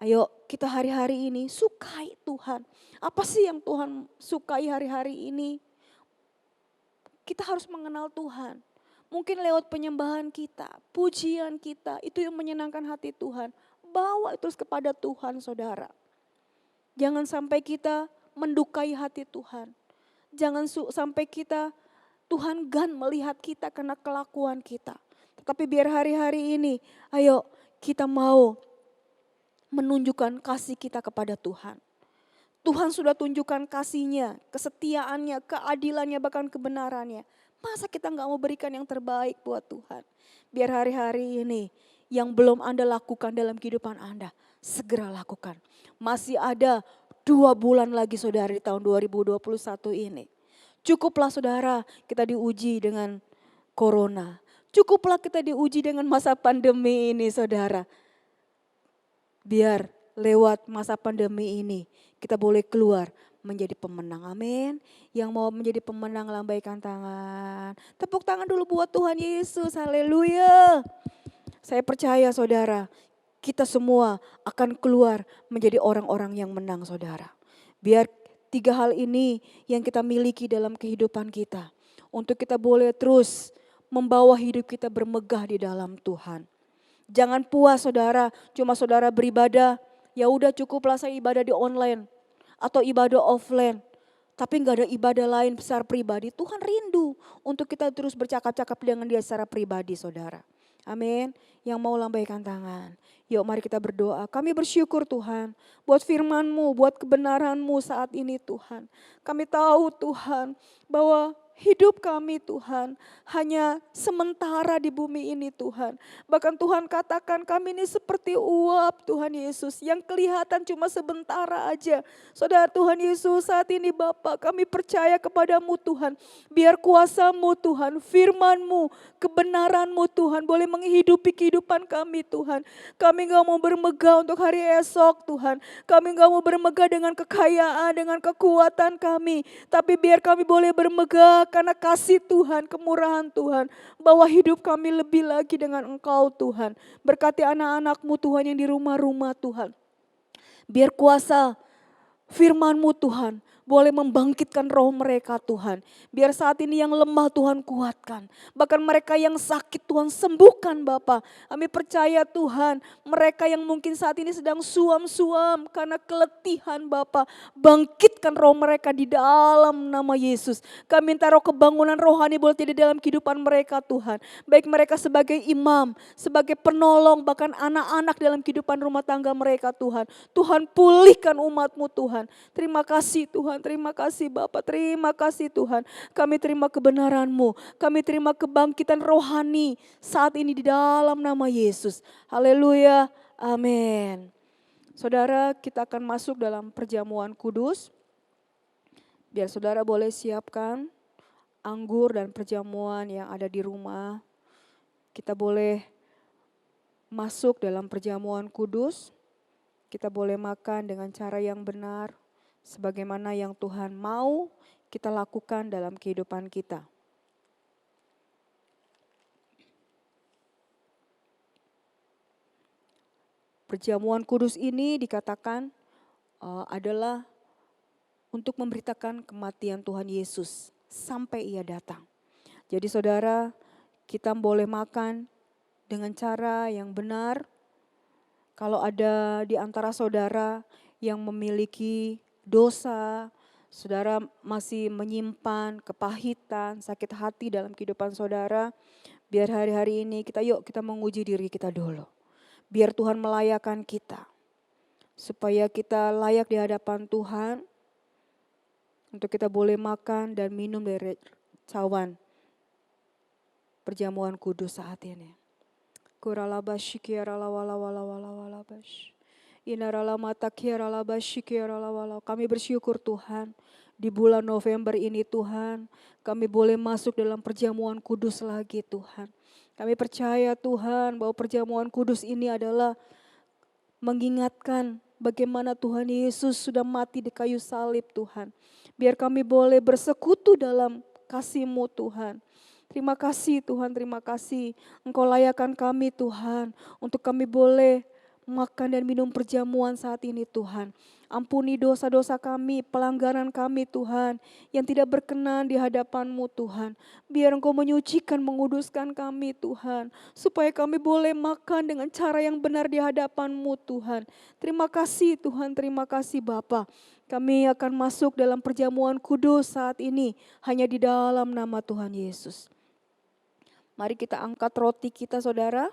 Ayo kita hari-hari ini sukai Tuhan. Apa sih yang Tuhan sukai hari-hari ini? Kita harus mengenal Tuhan. Mungkin lewat penyembahan kita, pujian kita, itu yang menyenangkan hati Tuhan. Bawa terus kepada Tuhan saudara. Jangan sampai kita mendukai hati Tuhan. Jangan sampai kita, Tuhan gan melihat kita karena kelakuan kita. Tetapi biar hari-hari ini, ayo kita mau menunjukkan kasih kita kepada Tuhan. Tuhan sudah tunjukkan kasih-Nya, kesetiaannya, keadilannya, bahkan kebenarannya. Masa kita gak mau berikan yang terbaik buat Tuhan? Biar hari-hari ini yang belum Anda lakukan dalam kehidupan Anda, segera lakukan. Masih ada 2 bulan lagi saudara di tahun 2021 ini. Cukuplah saudara kita diuji dengan corona. Cukuplah kita diuji dengan masa pandemi ini saudara. Biar lewat masa pandemi ini kita boleh keluar menjadi pemenang. Amin. Yang mau menjadi pemenang lambaikan tangan. Tepuk tangan dulu buat Tuhan Yesus. Haleluya. Saya percaya saudara, kita semua akan keluar menjadi orang-orang yang menang saudara. Biar 3 hal ini yang kita miliki dalam kehidupan kita. Untuk kita boleh terus membawa hidup kita bermegah di dalam Tuhan. Jangan puas saudara, cuma saudara beribadah, ya udah cukuplah saya ibadah di online atau ibadah offline. Tapi gak ada ibadah lain secara pribadi. Tuhan rindu untuk kita terus bercakap-cakap dengan Dia secara pribadi saudara. Amin. Yang mau lambaikan tangan. Yuk mari kita berdoa. Kami bersyukur Tuhan buat firman-Mu, buat kebenaran-Mu saat ini Tuhan. Kami tahu Tuhan bahwa hidup kami Tuhan hanya sementara di bumi ini Tuhan. Bahkan Tuhan katakan kami ini seperti uap Tuhan Yesus yang kelihatan cuma sementara aja. Saudara Tuhan Yesus saat ini Bapa kami percaya kepadamu Tuhan. Biar kuasa-Mu Tuhan, firman-Mu, kebenaran-Mu Tuhan boleh menghidupi kehidupan kami Tuhan. Kami gak mau bermegah untuk hari esok Tuhan. Kami gak mau bermegah dengan kekayaan, dengan kekuatan kami. Tapi biar kami boleh bermegah karena kasih Tuhan, kemurahan Tuhan. Bahwa hidup kami lebih lagi dengan Engkau Tuhan. Berkati anak-anak-Mu Tuhan yang di rumah-rumah Tuhan. Biar kuasa firman-Mu Tuhan boleh membangkitkan roh mereka Tuhan. Biar saat ini yang lemah Tuhan kuatkan. Bahkan mereka yang sakit Tuhan sembuhkan Bapa. Kami percaya Tuhan mereka yang mungkin saat ini sedang suam-suam karena keletihan Bapa. Bangkitkan roh mereka di dalam nama Yesus. Kami minta roh kebangunan rohani boleh jadi dalam kehidupan mereka Tuhan. Baik mereka sebagai imam, sebagai penolong, bahkan anak-anak dalam kehidupan rumah tangga mereka Tuhan. Tuhan pulihkan umat-Mu Tuhan. Terima kasih Tuhan. Terima kasih Bapa, terima kasih Tuhan. Kami terima kebenaran-Mu, kami terima kebangkitan rohani saat ini di dalam nama Yesus. Haleluya, amin. Saudara, kita akan masuk dalam perjamuan kudus. Biar saudara boleh siapkan anggur dan perjamuan yang ada di rumah. Kita boleh masuk dalam perjamuan kudus. Kita boleh makan dengan cara yang benar. Sebagaimana yang Tuhan mau kita lakukan dalam kehidupan kita. Perjamuan kudus ini dikatakan adalah untuk memberitakan kematian Tuhan Yesus sampai Ia datang. Jadi saudara, kita boleh makan dengan cara yang benar. Kalau ada di antara saudara yang memiliki dosa, saudara masih menyimpan kepahitan, sakit hati dalam kehidupan saudara, biar hari-hari ini kita menguji diri kita dulu. Biar Tuhan melayakkan kita, supaya kita layak di hadapan Tuhan, untuk kita boleh makan dan minum dari cawan perjamuan kudus saat ini. Kuralabash kiaralawalawalawalabash. Kami bersyukur Tuhan di bulan November ini Tuhan. Kami boleh masuk dalam perjamuan kudus lagi Tuhan. Kami percaya Tuhan bahwa perjamuan kudus ini adalah mengingatkan bagaimana Tuhan Yesus sudah mati di kayu salib Tuhan. Biar kami boleh bersekutu dalam kasih-Mu Tuhan. Terima kasih Tuhan, terima kasih. Engkau layakkan kami Tuhan untuk kami boleh makan dan minum perjamuan saat ini Tuhan. Ampuni dosa-dosa kami, pelanggaran kami Tuhan, yang tidak berkenan di hadapan-Mu Tuhan. Biar Engkau menyucikan, menguduskan kami Tuhan, supaya kami boleh makan dengan cara yang benar di hadapan-Mu Tuhan. Terima kasih Tuhan, terima kasih Bapa. Kami akan masuk dalam perjamuan kudus saat ini, hanya di dalam nama Tuhan Yesus. Mari kita angkat roti kita saudara,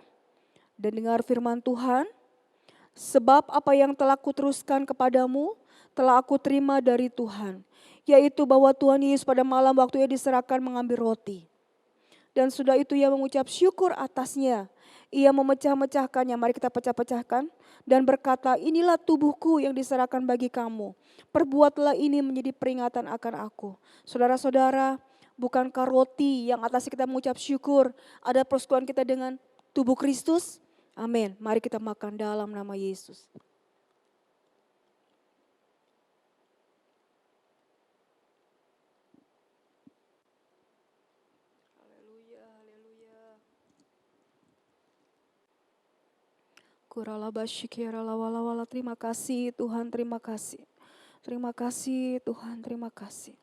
dan dengar firman Tuhan. Sebab apa yang telah kuteruskan kepadamu, telah aku terima dari Tuhan. Yaitu bahwa Tuhan Yesus pada malam waktu Ia diserahkan mengambil roti. Dan sudah itu Ia mengucap syukur atasnya. Ia memecah-mecahkannya, mari kita pecah-pecahkan. Dan berkata, inilah tubuhku yang diserahkan bagi kamu. Perbuatlah ini menjadi peringatan akan aku. Saudara-saudara, bukankah roti yang atas kita mengucap syukur ada persekutuan kita dengan tubuh Kristus? Amin. Mari kita makan dalam nama Yesus. Kuralabasyikiralawalawala. Terima kasih Tuhan, terima kasih. Terima kasih Tuhan, terima kasih.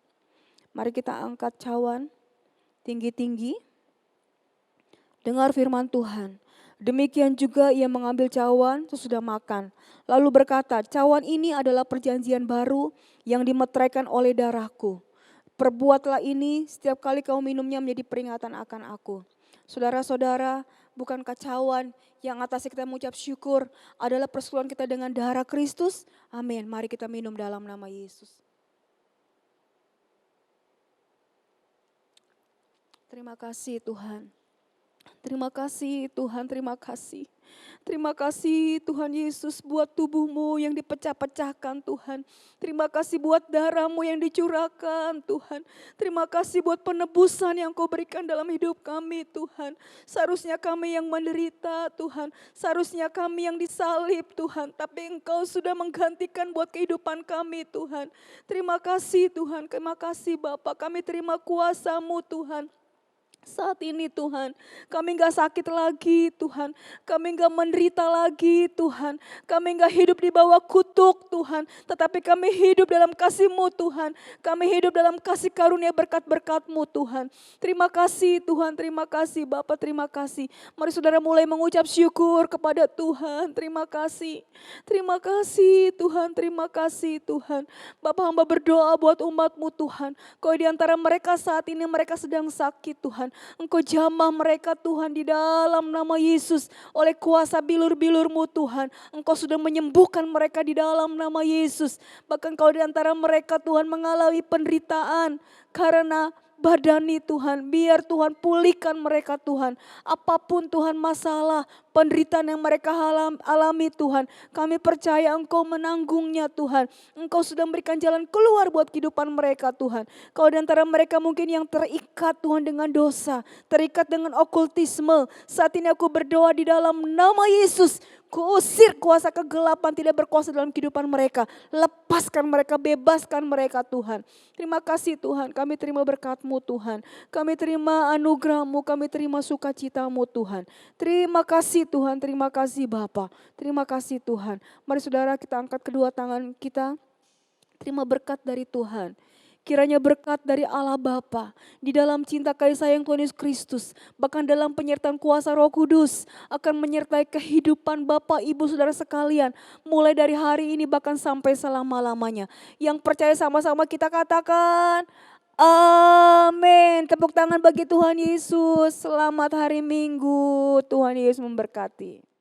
Mari kita angkat cawan tinggi-tinggi. Dengar firman Tuhan. Demikian juga ia mengambil cawan sesudah makan. Lalu berkata, cawan ini adalah perjanjian baru yang dimeteraikan oleh darahku. Perbuatlah ini setiap kali kau minumnya menjadi peringatan akan aku. Saudara-saudara, bukankah cawan yang atasnya kita mengucap syukur adalah persekutuan kita dengan darah Kristus? Amin. Mari kita minum dalam nama Yesus. Terima kasih Tuhan. Terima kasih Tuhan, terima kasih. Terima kasih Tuhan Yesus buat tubuhmu yang dipecah-pecahkan Tuhan. Terima kasih buat darahmu yang dicurahkan Tuhan. Terima kasih buat penebusan yang kau berikan dalam hidup kami Tuhan. Seharusnya kami yang menderita Tuhan. Seharusnya kami yang disalib Tuhan. Tapi Engkau sudah menggantikan buat kehidupan kami Tuhan. Terima kasih Tuhan, terima kasih Bapa. Kami terima kuasa-Mu Tuhan. Saat ini Tuhan, kami gak sakit lagi Tuhan, kami gak menderita lagi Tuhan, kami gak hidup di bawah kutuk Tuhan, tetapi kami hidup dalam kasih-Mu Tuhan, kami hidup dalam kasih karunia berkat-berkat-Mu Tuhan. Terima kasih Tuhan, terima kasih Bapa, terima kasih. Mari saudara mulai mengucap syukur kepada Tuhan, terima kasih Tuhan, terima kasih Tuhan. Bapa, hamba berdoa buat umat-Mu Tuhan, kau di antara mereka saat ini mereka sedang sakit Tuhan. Engkau jamah mereka Tuhan di dalam nama Yesus. Oleh kuasa bilur-bilur-Mu Tuhan. Engkau sudah menyembuhkan mereka di dalam nama Yesus. Bahkan kau di antara mereka Tuhan mengalami penderitaan karena badani Tuhan. Biar Tuhan pulihkan mereka Tuhan. Apapun Tuhan masalah, penderitaan yang mereka alami Tuhan. Kami percaya Engkau menanggungnya Tuhan. Engkau sudah memberikan jalan keluar buat kehidupan mereka Tuhan. Kau di antara mereka mungkin yang terikat Tuhan dengan dosa. Terikat dengan okultisme. Saat ini aku berdoa di dalam nama Yesus. Kuusir kuasa kegelapan tidak berkuasa dalam kehidupan mereka. Lepaskan mereka, bebaskan mereka Tuhan. Terima kasih Tuhan, kami terima berkat-Mu Tuhan. Kami terima anugerah-Mu, kami terima sukacita-Mu Tuhan. Terima kasih Tuhan, terima kasih Bapa. Terima kasih Tuhan. Mari saudara kita angkat kedua tangan kita. Terima berkat dari Tuhan. Kiranya berkat dari Allah Bapa, di dalam cinta kasih sayang Tuhan Yesus Kristus, bahkan dalam penyertaan kuasa Roh Kudus, akan menyertai kehidupan Bapak, Ibu, Saudara sekalian, mulai dari hari ini bahkan sampai selama-lamanya. Yang percaya sama-sama kita katakan, amin. Tepuk tangan bagi Tuhan Yesus, selamat hari Minggu, Tuhan Yesus memberkati.